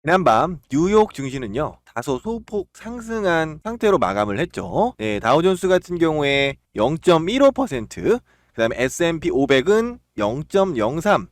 지난밤 뉴욕 증시는요, 다소 소폭 상승한 상태로 마감을 했죠. 네, 다우존스 같은 경우에 0.15%, 그 다음에 S&P 500은 0.03,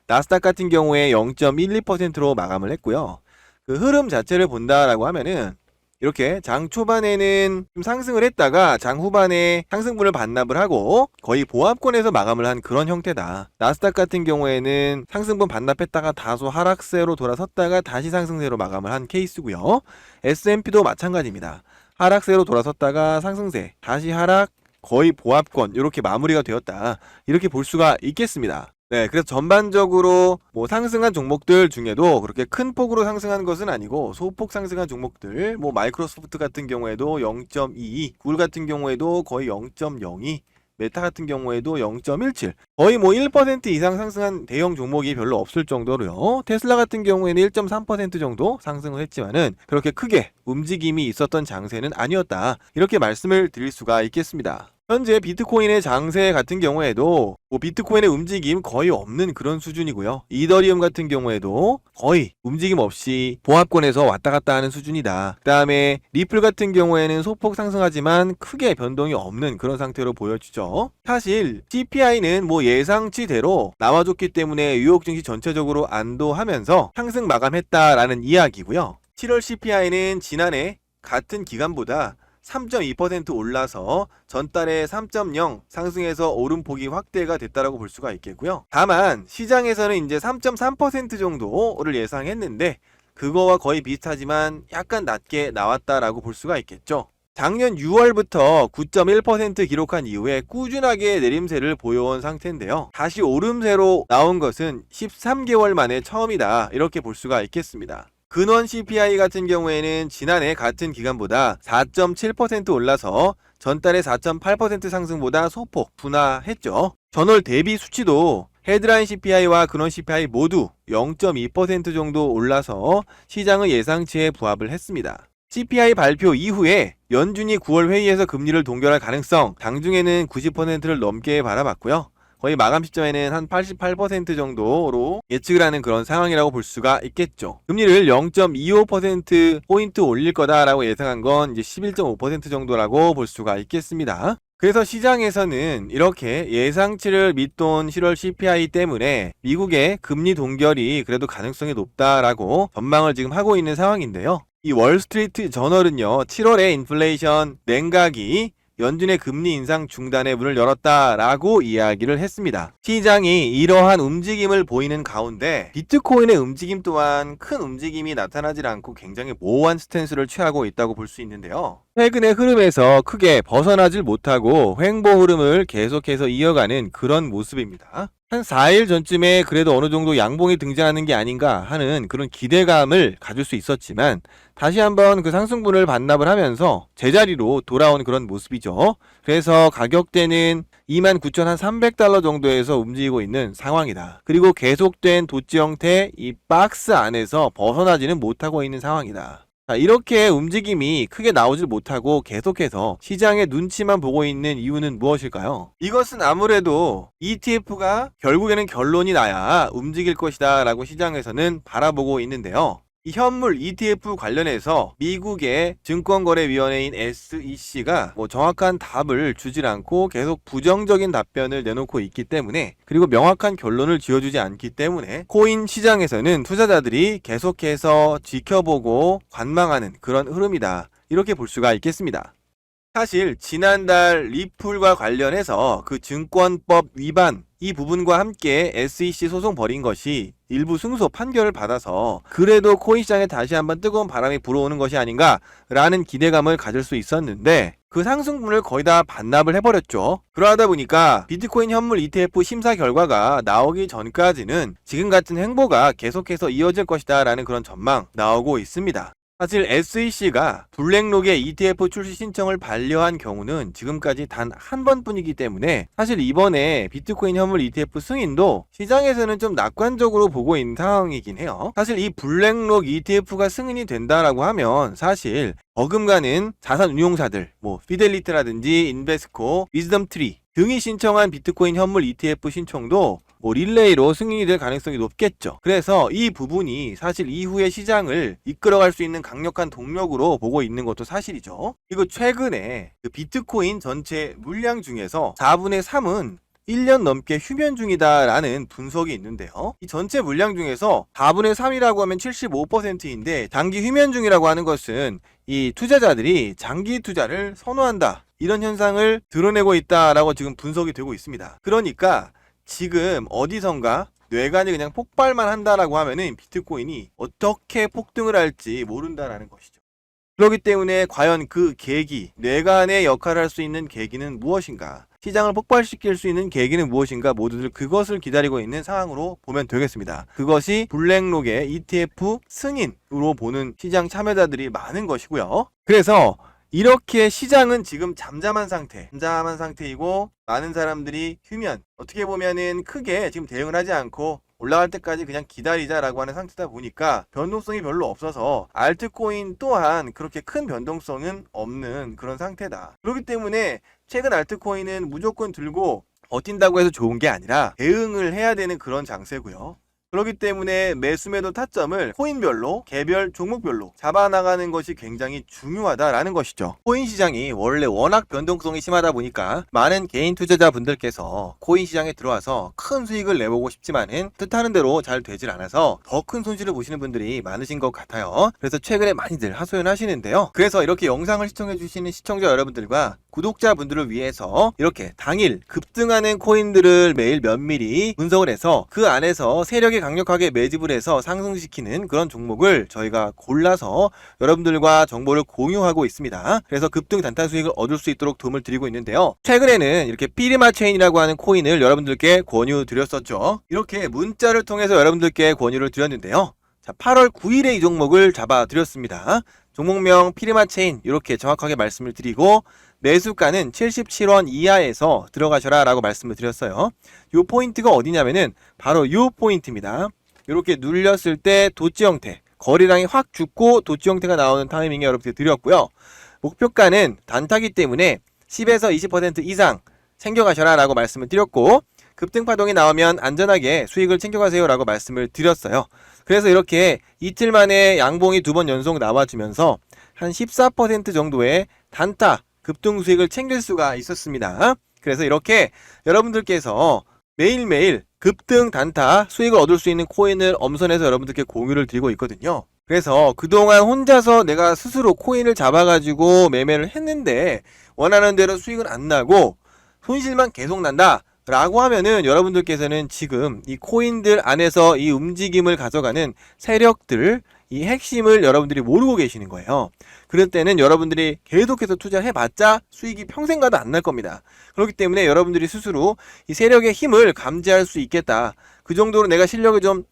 나스닥 같은 경우에 0.12%로 마감을 했고요. 그 흐름 자체를 본다라고 하면은 이렇게 장 초반에는 좀 상승을 했다가 장 후반에 상승분을 반납을 하고 거의 보합권에서 마감을 한 그런 형태다. 나스닥 같은 경우에는 상승분 반납했다가 다소 하락세로 돌아섰다가 다시 상승세로 마감을 한 케이스고요. S&P도 마찬가지입니다. 하락세로 돌아섰다가 상승세, 다시 하락, 거의 보합권 이렇게 마무리가 되었다. 이렇게 볼 수가 있겠습니다. 네, 그래서 전반적으로 뭐 상승한 종목들 중에도 그렇게 큰 폭으로 상승한 것은 아니고 소폭 상승한 종목들, 뭐 마이크로소프트 같은 경우에도 0.22, 구글 같은 경우에도 거의 0.02, 메타 같은 경우에도 0.17, 거의 뭐 1% 이상 상승한 대형 종목이 별로 없을 정도로요. 테슬라 같은 경우에는 1.3% 정도 상승을 했지만은 그렇게 크게 움직임이 있었던 장세는 아니었다. 이렇게 말씀을 드릴 수가 있겠습니다. 현재 비트코인의 장세 같은 경우에도 뭐 비트코인의 움직임 거의 없는 그런 수준이고요. 이더리움 같은 경우에도 거의 움직임 없이 보합권에서 왔다 갔다 하는 수준이다. 그 다음에 리플 같은 경우에는 소폭 상승하지만 크게 변동이 없는 그런 상태로 보여지죠. 사실 CPI는 뭐 예상치대로 나와줬기 때문에 뉴욕 증시 전체적으로 안도하면서 상승 마감했다라는 이야기고요. 7월 CPI는 지난해 같은 기간보다 3.2% 올라서 전달에 3.0 상승해서 오름폭이 확대가 됐다라고 볼 수가 있겠고요. 다만 시장에서는 이제 3.3% 정도를 예상했는데 그거와 거의 비슷하지만 약간 낮게 나왔다라고 볼 수가 있겠죠. 작년 6월부터 9.1% 기록한 이후에 꾸준하게 내림세를 보여온 상태인데요. 다시 오름세로 나온 것은 13개월 만에 처음이다. 이렇게 볼 수가 있겠습니다. 근원 CPI 같은 경우에는 지난해 같은 기간보다 4.7% 올라서 전달의 4.8% 상승보다 소폭 둔화했죠. 전월 대비 수치도 헤드라인 CPI와 근원 CPI 모두 0.2% 정도 올라서 시장의 예상치에 부합을 했습니다. CPI 발표 이후에 연준이 9월 회의에서 금리를 동결할 가능성 장중에는 90%를 넘게 바라봤고요. 거의 마감 시점에는 한 88% 정도로 예측을 하는 그런 상황이라고 볼 수가 있겠죠. 금리를 0.25%포인트 올릴 거다라고 예상한 건 이제 11.5% 정도라고 볼 수가 있겠습니다. 그래서 시장에서는 이렇게 예상치를 밑돈 7월 CPI 때문에 미국의 금리 동결이 그래도 가능성이 높다라고 전망을 지금 하고 있는 상황인데요. 이 월스트리트 저널은요, 7월에 인플레이션 냉각이 연준의 금리 인상 중단의 문을 열었다라고 이야기를 했습니다. 시장이 이러한 움직임을 보이는 가운데 비트코인의 움직임 또한 큰 움직임이 나타나질 않고 굉장히 모호한 스탠스를 취하고 있다고 볼 수 있는데요. 최근의 흐름에서 크게 벗어나질 못하고 횡보 흐름을 계속해서 이어가는 그런 모습입니다. 한 4일 전쯤에 그래도 어느 정도 양봉이 등장하는 게 아닌가 하는 그런 기대감을 가질 수 있었지만 다시 한번 그 상승분을 반납을 하면서 제자리로 돌아온 그런 모습이죠. 그래서 가격대는 29,300달러 정도에서 움직이고 있는 상황이다. 그리고 계속된 도치 형태 이 박스 안에서 벗어나지는 못하고 있는 상황이다. 자, 이렇게 움직임이 크게 나오질 못하고 계속해서 시장의 눈치만 보고 있는 이유는 무엇일까요? 이것은 아무래도 ETF가 결국에는 결론이 나야 움직일 것이다 라고 시장에서는 바라보고 있는데요. 이 현물 ETF 관련해서 미국의 증권거래위원회인 SEC가 정확한 답을 주질 않고 계속 부정적인 답변을 내놓고 있기 때문에, 그리고 명확한 결론을 지어주지 않기 때문에 코인 시장에서는 투자자들이 계속해서 지켜보고 관망하는 그런 흐름이다. 이렇게 볼 수가 있겠습니다. 사실 지난달 리플과 관련해서 그 증권법 위반 이 부분과 함께 SEC 소송 벌인 것이 일부 승소 판결을 받아서 그래도 코인 시장에 다시 한번 뜨거운 바람이 불어오는 것이 아닌가 라는 기대감을 가질 수 있었는데 그 상승분을 거의 다 반납을 해버렸죠. 그러다 보니까 비트코인 현물 ETF 심사 결과가 나오기 전까지는 지금 같은 행보가 계속해서 이어질 것이다 라는 그런 전망 나오고 있습니다. 사실 SEC가 블랙록의 ETF 출시 신청을 반려한 경우는 지금까지 단 한 번뿐이기 때문에 사실 이번에 비트코인 현물 ETF 승인도 시장에서는 좀 낙관적으로 보고 있는 상황이긴 해요. 사실 이 블랙록 ETF가 승인이 된다라고 하면 사실 버금가는 자산 운용사들, 피델리티라든지 인베스코, 위즈덤트리 등이 신청한 비트코인 현물 ETF 신청도 뭐 릴레이로 승인이 될 가능성이 높겠죠. 그래서 이 부분이 사실 이후의 시장을 이끌어갈 수 있는 강력한 동력으로 보고 있는 것도 사실이죠. 그리고 최근에 그 비트코인 전체 물량 중에서 4분의 3은 1년 넘게 휴면 중이다라는 분석이 있는데요. 이 전체 물량 중에서 4분의 3이라고 하면 75%인데 장기 휴면 중이라고 하는 것은 이 투자자들이 장기 투자를 선호한다, 이런 현상을 드러내고 있다라고 지금 분석이 되고 있습니다. 그러니까 지금 어디선가 뇌관이 그냥 폭발만 한다라고 하면은 비트코인이 어떻게 폭등을 할지 모른다라는 것이죠. 그렇기 때문에 과연 그 계기, 뇌관의 역할을 할 수 있는 계기는 무엇인가, 시장을 폭발시킬 수 있는 계기는 무엇인가, 모두들 그것을 기다리고 있는 상황으로 보면 되겠습니다. 그것이 블랙록의 ETF 승인으로 보는 시장 참여자들이 많은 것이고요. 그래서 이렇게 시장은 지금 잠잠한 상태이고 많은 사람들이 휴면, 어떻게 보면은 크게 지금 대응을 하지 않고 올라갈 때까지 그냥 기다리자라고 하는 상태다 보니까 변동성이 별로 없어서 알트코인 또한 그렇게 큰 변동성은 없는 그런 상태다. 그렇기 때문에 최근 알트코인은 무조건 들고 버틴다고 해서 좋은 게 아니라 대응을 해야 되는 그런 장세고요. 그렇기 때문에 매수매도 타점을 코인별로, 개별 종목별로 잡아나가는 것이 굉장히 중요하다라는 것이죠. 코인 시장이 원래 워낙 변동성이 심하다 보니까 많은 개인 투자자분들께서 코인 시장에 들어와서 큰 수익을 내보고 싶지만은 뜻하는 대로 잘 되질 않아서 더 큰 손실을 보시는 분들이 많으신 것 같아요. 그래서 최근에 많이들 하소연하시는데요. 그래서 이렇게 영상을 시청해 주시는 시청자 여러분들과 구독자분들을 위해서 이렇게 당일 급등하는 코인들을 매일 면밀히 분석을 해서 그 안에서 세력이 강력하게 매집을 해서 상승시키는 그런 종목을 저희가 골라서 여러분들과 정보를 공유하고 있습니다. 그래서 급등 단타 수익을 얻을 수 있도록 도움을 드리고 있는데요. 최근에는 이렇게 피리마 체인이라고 하는 코인을 여러분들께 권유 드렸었죠. 이렇게 문자를 통해서 여러분들께 권유를 드렸는데요. 자, 8월 9일에 이 종목을 잡아 드렸습니다. 종목명 피리마 체인 이렇게 정확하게 말씀을 드리고 매수가는 77원 이하에서 들어가셔라 라고 말씀을 드렸어요. 요 포인트가 어디냐면은 바로 요 포인트입니다. 이렇게 눌렸을 때 도치 형태, 거래량이 확 죽고 도치 형태가 나오는 타이밍에 여러분들 드렸고요. 목표가는 단타기 때문에 10에서 20% 이상 챙겨가셔라 라고 말씀을 드렸고, 급등파동이 나오면 안전하게 수익을 챙겨가세요 라고 말씀을 드렸어요. 그래서 이렇게 이틀 만에 양봉이 2번 연속 나와주면서 한 14% 정도의 단타 급등 수익을 챙길 수가 있었습니다. 그래서 이렇게 여러분들께서 매일매일 급등 단타 수익을 얻을 수 있는 코인을 엄선해서 여러분들께 공유를 드리고 있거든요. 그래서 그동안 혼자서 내가 스스로 코인을 잡아가지고 매매를 했는데 원하는 대로 수익은 안 나고 손실만 계속 난다 라고 하면은 여러분들께서는 지금 이 코인들 안에서 이 움직임을 가져가는 세력들, 이 핵심을 여러분들이 모르고 계시는 거예요. 그럴 때는 여러분들이 계속해서 투자해봤자 수익이 평생 가도 안 날 겁니다. 그렇기 때문에 여러분들이 스스로 이 세력의 힘을 감지할 수 있겠다, 그 정도로 내가 실력이 좀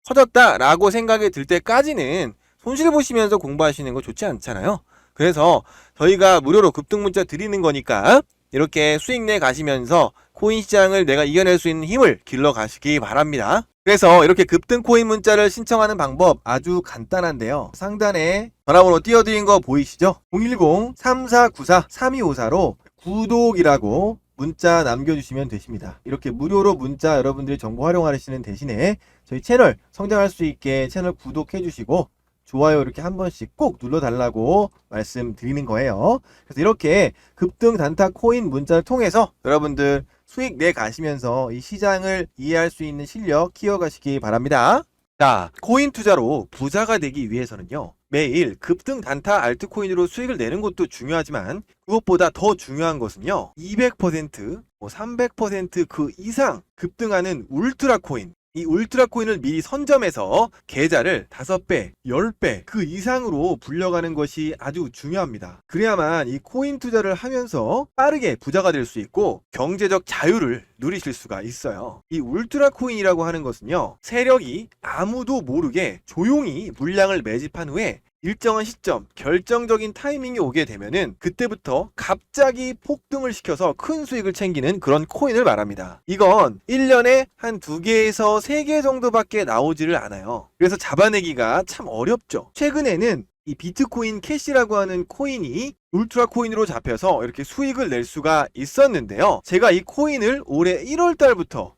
커졌다 라고 생각이 들 때까지는 손실 보시면서 공부하시는 거 좋지 않잖아요. 그래서 저희가 무료로 급등 문자 드리는 거니까 이렇게 수익 내 가시면서 코인 시장을 내가 이겨낼 수 있는 힘을 길러 가시기 바랍니다. 그래서 이렇게 급등 코인 문자를 신청하는 방법 아주 간단한데요. 상단에 전화번호 띄워드린 거 보이시죠? 010-3494-3254로 구독이라고 문자 남겨주시면 되십니다. 이렇게 무료로 문자 여러분들이 정보 활용하시는 대신에 저희 채널 성장할 수 있게 채널 구독해 주시고 좋아요 이렇게 한 번씩 꼭 눌러달라고 말씀드리는 거예요. 그래서 이렇게 급등 단타 코인 문자를 통해서 여러분들 수익 내 가시면서 이 시장을 이해할 수 있는 실력 키워가시기 바랍니다. 자, 코인 투자로 부자가 되기 위해서는요, 매일 급등 단타 알트코인으로 수익을 내는 것도 중요하지만 그것보다 더 중요한 것은요, 200%, 300% 그 이상 급등하는 울트라 코인, 이 울트라 코인을 미리 선점해서 계좌를 5배, 10배 그 이상으로 불려가는 것이 아주 중요합니다. 그래야만 이 코인 투자를 하면서 빠르게 부자가 될 수 있고 경제적 자유를 누리실 수가 있어요. 이 울트라 코인이라고 하는 것은요, 세력이 아무도 모르게 조용히 물량을 매집한 후에 일정한 시점, 결정적인 타이밍이 오게 되면은 그때부터 갑자기 폭등을 시켜서 큰 수익을 챙기는 그런 코인을 말합니다. 이건 1년에 한 2개에서 3개 정도밖에 나오지를 않아요. 그래서 잡아내기가 참 어렵죠. 최근에는 이 비트코인 캐시라고 하는 코인이 울트라 코인으로 잡혀서 이렇게 수익을 낼 수가 있었는데요. 제가 이 코인을 올해 1월달부터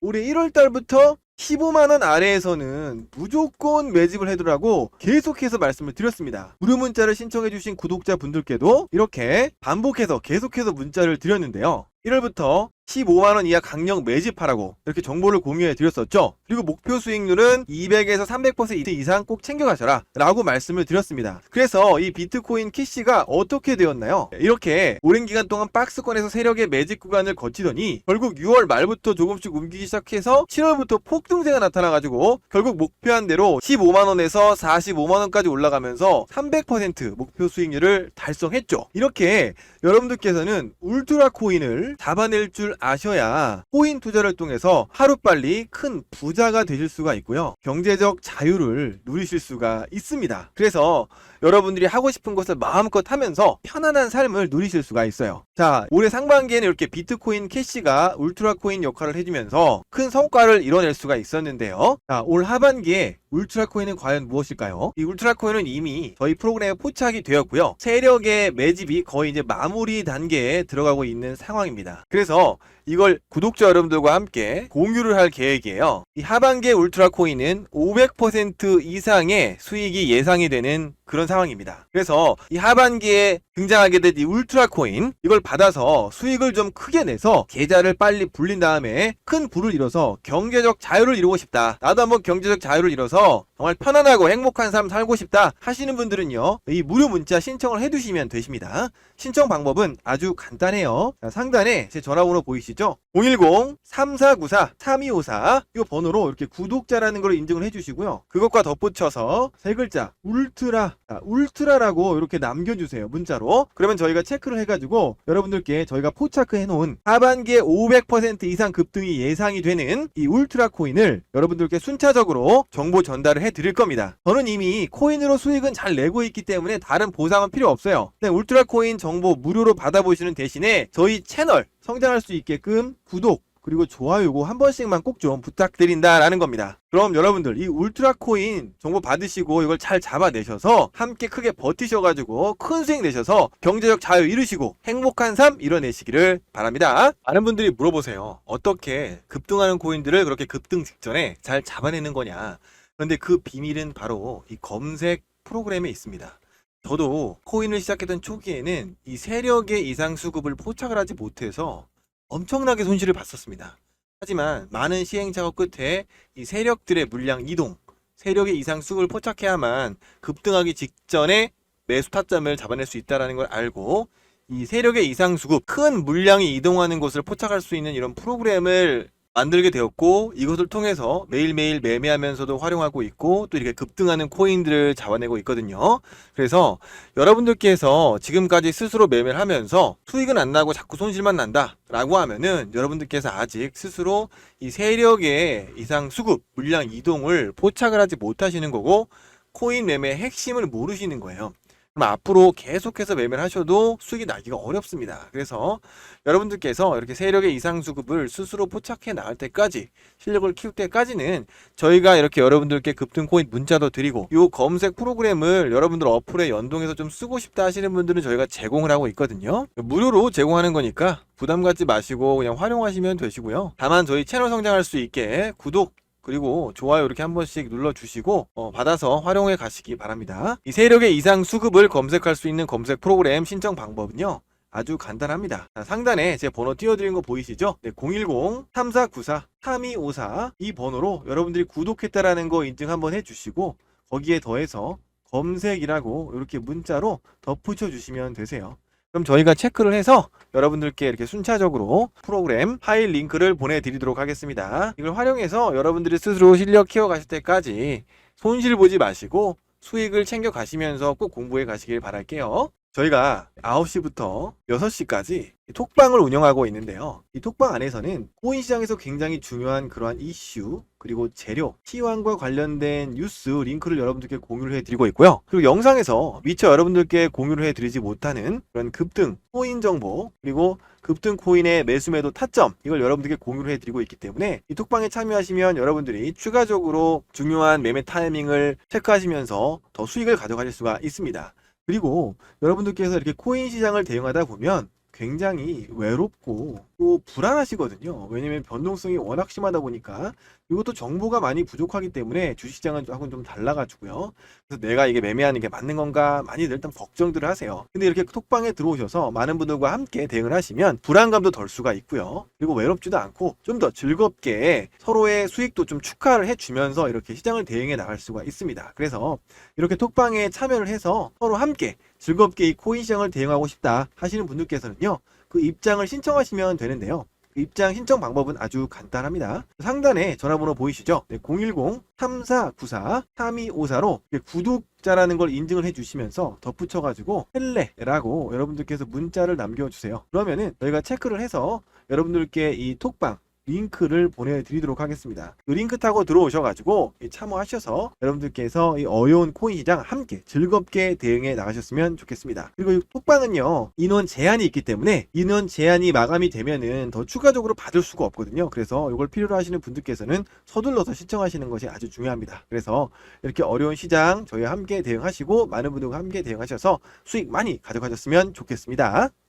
15만원 아래에서는 무조건 매집을 해두라고 계속해서 말씀을 드렸습니다. 무료 문자를 신청해주신 구독자분들께도 이렇게 반복해서 계속해서 문자를 드렸는데요. 1월부터 15만원 이하 강력 매집하라고 이렇게 정보를 공유해 드렸었죠. 그리고 목표 수익률은 200에서 300% 이상 꼭 챙겨가셔라 라고 말씀을 드렸습니다. 그래서 이 비트코인 캐시가 어떻게 되었나요? 이렇게 오랜 기간 동안 박스권에서 세력의 매집 구간을 거치더니 결국 6월 말부터 조금씩 움직이기 시작해서 7월부터 폭등세가 나타나가지고 결국 목표한 대로 15만원에서 45만원까지 올라가면서 300% 목표 수익률을 달성했죠. 이렇게 여러분들께서는 울트라 코인을 잡아낼 줄 아셔야 코인 투자를 통해서 하루빨리 큰 부자가 되실 수가 있고요. 경제적 자유를 누리실 수가 있습니다. 그래서 여러분들이 하고 싶은 것을 마음껏 하면서 편안한 삶을 누리실 수가 있어요. 자, 올해 상반기에는 이렇게 비트코인 캐시가 울트라 코인 역할을 해주면서 큰 성과를 이뤄낼 수가 있었는데요. 자, 올 하반기에 울트라 코인은 과연 무엇일까요? 이 울트라 코인은 이미 저희 프로그램에 포착이 되었고요. 세력의 매집이 거의 이제 마무리 단계에 들어가고 있는 상황입니다. 그래서 이걸 구독자 여러분들과 함께 공유를 할 계획이에요. 이 하반기의 울트라 코인은 500% 이상의 수익이 예상이 되는 그런 상황입니다. 그래서 이 하반기에 등장하게 된 이 울트라 코인, 이걸 받아서 수익을 좀 크게 내서 계좌를 빨리 불린 다음에 큰 부를 이뤄서 경제적 자유를 이루고 싶다. 나도 한번 경제적 자유를 이뤄서 정말 편안하고 행복한 삶 살고 싶다 하시는 분들은요, 이 무료 문자 신청을 해두시면 되십니다. 신청 방법은 아주 간단해요. 자, 상단에 제 전화번호 보이시죠? 010-3494-3254 이 번호로 이렇게 구독자라는 걸 인증을 해주시고요. 그것과 덧붙여서 세 글자 울트라, 울트라라고 이렇게 남겨주세요. 문자로. 그러면 저희가 체크를 해가지고 여러분들께 저희가 포착해 놓은 하반기에 500% 이상 급등이 예상이 되는 이 울트라 코인을 여러분들께 순차적으로 정보 전달을 해드릴 겁니다. 저는 이미 코인으로 수익은 잘 내고 있기 때문에 다른 보상은 필요 없어요. 울트라 코인 정보 무료로 받아보시는 대신에 저희 채널 성장할 수 있게끔 구독 그리고 좋아요 요거 한 번씩만 꼭 좀 부탁드린다라는 겁니다. 그럼 여러분들 이 울트라 코인 정보 받으시고 이걸 잘 잡아내셔서 함께 크게 버티셔가지고 큰 수익 내셔서 경제적 자유 이루시고 행복한 삶 이뤄내시기를 바랍니다. 많은 분들이 물어보세요. 어떻게 급등하는 코인들을 그렇게 급등 직전에 잘 잡아내는 거냐. 그런데 그 비밀은 바로 이 검색 프로그램에 있습니다. 저도 코인을 시작했던 초기에는 이 세력의 이상 수급을 포착을 하지 못해서 엄청나게 손실을 봤었습니다. 하지만 많은 시행 작업 끝에 이 세력들의 물량 이동, 세력의 이상 수급을 포착해야만 급등하기 직전에 매수 타점을 잡아낼 수 있다는 걸 알고 이 세력의 이상 수급, 큰 물량이 이동하는 곳을 포착할 수 있는 이런 프로그램을 만들게 되었고, 이것을 통해서 매일매일 매매하면서도 활용하고 있고 또 이렇게 급등하는 코인들을 잡아내고 있거든요. 그래서 여러분들께서 지금까지 스스로 매매를 하면서 수익은 안 나고 자꾸 손실만 난다 라고 하면은 여러분들께서 아직 스스로 이 세력의 이상 수급, 물량 이동을 포착을 하지 못하시는 거고 코인 매매의 핵심을 모르시는 거예요. 그럼 앞으로 계속해서 매매를 하셔도 수익이 나기가 어렵습니다. 그래서 여러분들께서 이렇게 세력의 이상 수급을 스스로 포착해 나갈 때까지, 실력을 키울 때까지는 저희가 이렇게 여러분들께 급등 코인 문자도 드리고 이 검색 프로그램을 여러분들 어플에 연동해서 좀 쓰고 싶다 하시는 분들은 저희가 제공을 하고 있거든요. 무료로 제공하는 거니까 부담 갖지 마시고 그냥 활용하시면 되시고요. 다만 저희 채널 성장할 수 있게 구독 그리고 좋아요 이렇게 한 번씩 눌러주시고 받아서 활용해 가시기 바랍니다. 이 세력의 이상 수급을 검색할 수 있는 검색 프로그램 신청 방법은요, 아주 간단합니다. 자, 상단에 제 번호 띄워드린 거 보이시죠? 네, 010-3494-3254 이 번호로 여러분들이 구독했다라는 거 인증 한번 해주시고 거기에 더해서 검색이라고 이렇게 문자로 덧붙여 주시면 되세요. 그럼 저희가 체크를 해서 여러분들께 이렇게 순차적으로 프로그램 파일 링크를 보내드리도록 하겠습니다. 이걸 활용해서 여러분들이 스스로 실력 키워가실 때까지 손실 보지 마시고 수익을 챙겨 가시면서 꼭 공부해 가시길 바랄게요. 저희가 9시부터 6시까지 톡방을 운영하고 있는데요. 이 톡방 안에서는 코인 시장에서 굉장히 중요한 그러한 이슈, 그리고 재료, T1과 관련된 뉴스 링크를 여러분들께 공유를 해드리고 있고요. 그리고 영상에서 미처 여러분들께 공유를 해드리지 못하는 그런 급등 코인 정보, 그리고 급등 코인의 매수 매도 타점, 이걸 여러분들께 공유를 해드리고 있기 때문에 이 톡방에 참여하시면 여러분들이 추가적으로 중요한 매매 타이밍을 체크하시면서 더 수익을 가져가실 수가 있습니다. 그리고 여러분들께서 이렇게 코인 시장을 대응하다 보면 굉장히 외롭고 또 불안하시거든요. 왜냐면 변동성이 워낙 심하다 보니까, 이것도 정보가 많이 부족하기 때문에 주식시장은 하고는 좀 달라가지고요. 그래서 내가 이게 매매하는 게 맞는 건가 많이들 일단 걱정들을 하세요. 근데 이렇게 톡방에 들어오셔서 많은 분들과 함께 대응을 하시면 불안감도 덜 수가 있고요. 그리고 외롭지도 않고 좀 더 즐겁게 서로의 수익도 좀 축하를 해주면서 이렇게 시장을 대응해 나갈 수가 있습니다. 그래서 이렇게 톡방에 참여를 해서 서로 함께 즐겁게 이 코인 시장을 대응하고 싶다 하시는 분들께서는요, 그 입장을 신청하시면 되는데요. 그 입장 신청 방법은 아주 간단합니다. 상단에 전화번호 보이시죠? 네, 010-3494-3254로 구독자라는 걸 인증을 해주시면서 덧붙여가지고 헬레라고 여러분들께서 문자를 남겨주세요. 그러면은 저희가 체크를 해서 여러분들께 이 톡방 링크를 보내드리도록 하겠습니다. 그 링크 타고 들어오셔가지고 참여하셔서 여러분들께서 이 어려운 코인 시장 함께 즐겁게 대응해 나가셨으면 좋겠습니다. 그리고 이 톡방은요, 인원 제한이 있기 때문에 인원 제한이 마감이 되면은 더 추가적으로 받을 수가 없거든요. 그래서 이걸 필요로 하시는 분들께서는 서둘러서 신청하시는 것이 아주 중요합니다. 그래서 이렇게 어려운 시장 저희와 함께 대응하시고 많은 분들과 함께 대응하셔서 수익 많이 가져가셨으면 좋겠습니다.